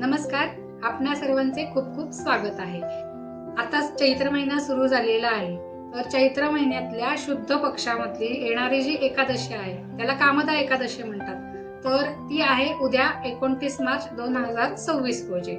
नमस्कार, आपणा सर्वांचे खूप खूप स्वागत आहे। आता चैत्र महिना सुरू झालेला आहे, तर चैत्र महिन्यातल्या शुद्ध पक्षामधली येणारी जी एकादशी आहे त्याला कामदा एकादशी म्हणतात। तर ती आहे उद्या 29 मार्च 2026 रोजी।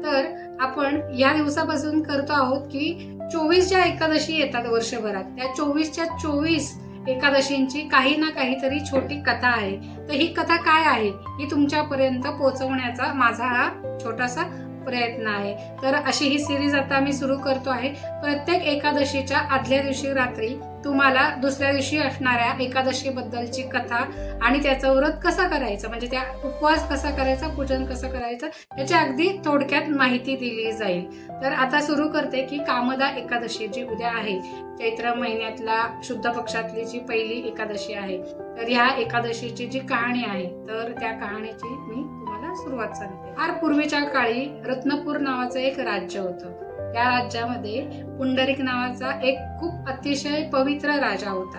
तर आपण या दिवसापासून करतो आहोत की 24 ज्या एकादशी येतात वर्षभरात, त्या 24च्या 24 एकादशींची काही ना काहीतरी छोटी कथा आहे। तर ही कथा काय आहे ही तुमच्यापर्यंत पोहोचवण्याचा माझा हा छोटासा प्रयत्न आहे। तर अशी ही सिरीज आता आम्ही सुरू करतो आहे। प्रत्येक एकादशीच्या आदल्या दिवशी रात्री तुम्हाला दुसऱ्या दिवशी असणाऱ्या एकादशी बद्दलची कथा आणि त्याचं व्रत कसं करायचं, म्हणजे त्या उपवास कसा करायचा, पूजन कसं करायचं, याची अगदी थोडक्यात माहिती दिली जाईल। तर आता सुरू करते की कामदा एकादशी जी उद्या आहे, चैत्र महिन्यातला शुद्ध पक्षातली जी पहिली एकादशी आहे। तर ह्या एकादशीची जी कहाणी आहे, तर त्या कहाणीची मी तुम्हाला सुरुवात सांगते। फार पूर्वीच्या काळी रत्नपूर नावाचं एक राज्य होतं। त्या राज्यामध्ये पुंडरीक नावाचा एक खूप अतिशय पवित्र राजा होता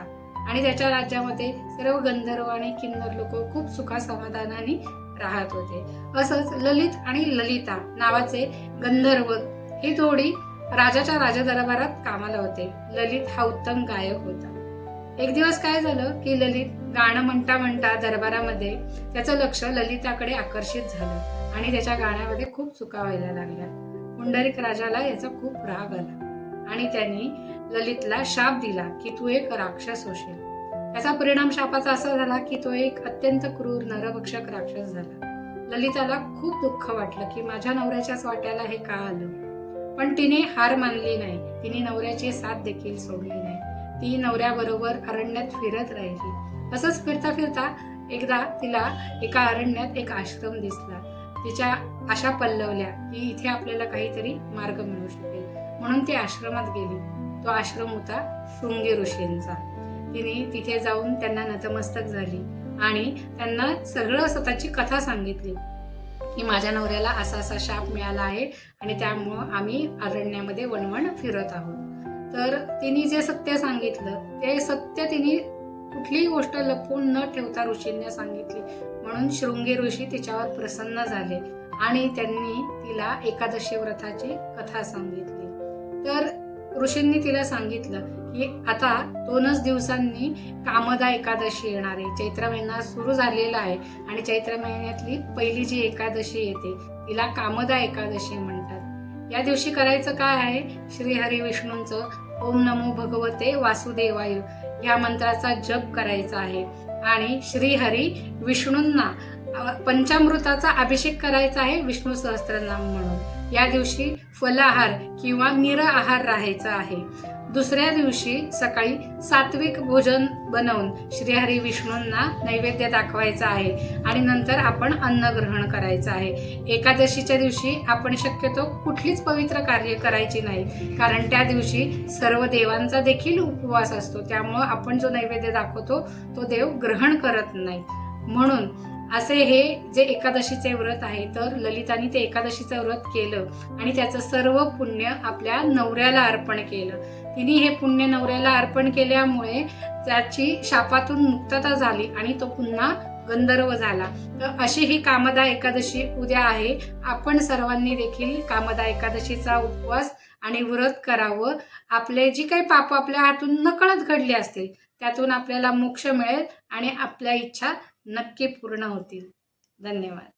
आणि त्याच्या राज्यामध्ये सर्व गंधर्व आणि किन्नर लोक खूप सुखासमाधानाने राहत होते। असंच ललित आणि ललिता नावाचे गंधर्व ही थोडी राजाच्या राजदरबारात कामाला होते। ललित हा उत्तम गायक होता। एक दिवस काय झालं की ललित गाणं म्हणता म्हणता दरबारामध्ये त्याचं लक्ष ललिताकडे आकर्षित झालं आणि त्याच्या गाण्यामध्ये खूप चुका व्हायला लागल्या। पुंडरीक राजाला याचा खूप राग आला आणि त्यांनी ललितला शाप दिला की तू एक राक्षस होशील। त्याचा परिणाम शापाचा असा झाला की तो एक अत्यंत क्रूर नरभक्षक राक्षस झाला। ललिताला खूप दुःख वाटलं की माझ्या नवऱ्याच्याच वाट्याला हे का आलं, पण तिने हार मानली नाही। तिने नवऱ्याची साथ देखील सोडली नाही। ती नवऱ्याबरोबर अरण्यात फिरत राहिली। असंच फिरता फिरता एकदा तिला एका अरण्यात एक आश्रम दिसला। तिच्या आशा पल्लवल्या की इथे आपल्याला काहीतरी मार्ग मिळू शकेल, म्हणून ती आश्रमात गेली। तो आश्रम होता शृंगी ऋषींचा। तिने तिथे जाऊन त्यांना नतमस्तक झाली आणि त्यांना सगळं स्वतःची कथा सांगितली की माझ्या नवऱ्याला असा असा शाप मिळाला आहे आणि त्यामुळं आम्ही अरण्यामध्ये वणवण फिरत आहोत। तर तिने जे सत्य सांगितलं ते सत्य तिने कुठलीही गोष्ट लपवून न ठेवता ऋषींना सांगितली, म्हणून शृंगी ऋषी तिच्यावर प्रसन्न झाले आणि त्यांनी तिला एकादशी व्रताची कथा सांगितली। तर ऋषींनी तिला सांगितलं की आता 2च दिवसांनी कामदा एकादशी येणार आहे। चैत्र महिना सुरू झालेला आहे आणि चैत्र महिन्यातली पहिली जी एकादशी येते तिला कामदा एकादशी म्हणतात। या दिवशी करायचं काय आहे, श्री हरी विष्णूंचं ओम नमो भगवते वासुदेवाय या मंत्राचा जप करायचा आहे आणि श्री हरी विष्णूंना पंचामृताचा अभिषेक करायचा आहे विष्णू सहस्त्रनाम म्हणून। या दिवशी फलाहार किंवा निराहार राहायचा आहे। दुसऱ्या दिवशी सकाळी सात्विक भोजन बनवून श्रीहरी विष्णूंना नैवेद्य दाखवायचा आहे आणि नंतर आपण अन्न ग्रहण करायचं आहे। एकादशीच्या दिवशी आपण शक्यतो कुठलीच पवित्र कार्य करायची नाही, कारण त्या दिवशी सर्व देवांचा देखील उपवास असतो। त्यामुळे आपण जो नैवेद्य दाखवतो तो देव ग्रहण करत नाही। म्हणून असे हे जे एकादशीचे व्रत आहे, तर ललिताने ते एकादशीचं व्रत केलं आणि त्याचं सर्व पुण्य आपल्या नवऱ्याला अर्पण केलं। तिने हे पुण्य नवऱ्याला अर्पण केल्यामुळे त्याची शापातून मुक्तता झाली आणि तो पुन्हा गंधर्व झाला। तर अशी ही कामदा एकादशी उद्या आहे। आपण सर्वांनी देखील कामदा एकादशीचा उपवास आणि व्रत करावं। आपले जी काही पाप आपल्या हातून नकळत घडली असतील त्यातून आपल्याला मोक्ष मिळेल आणि आपल्या इच्छा नक्की पूर्ण होतील। धन्यवाद।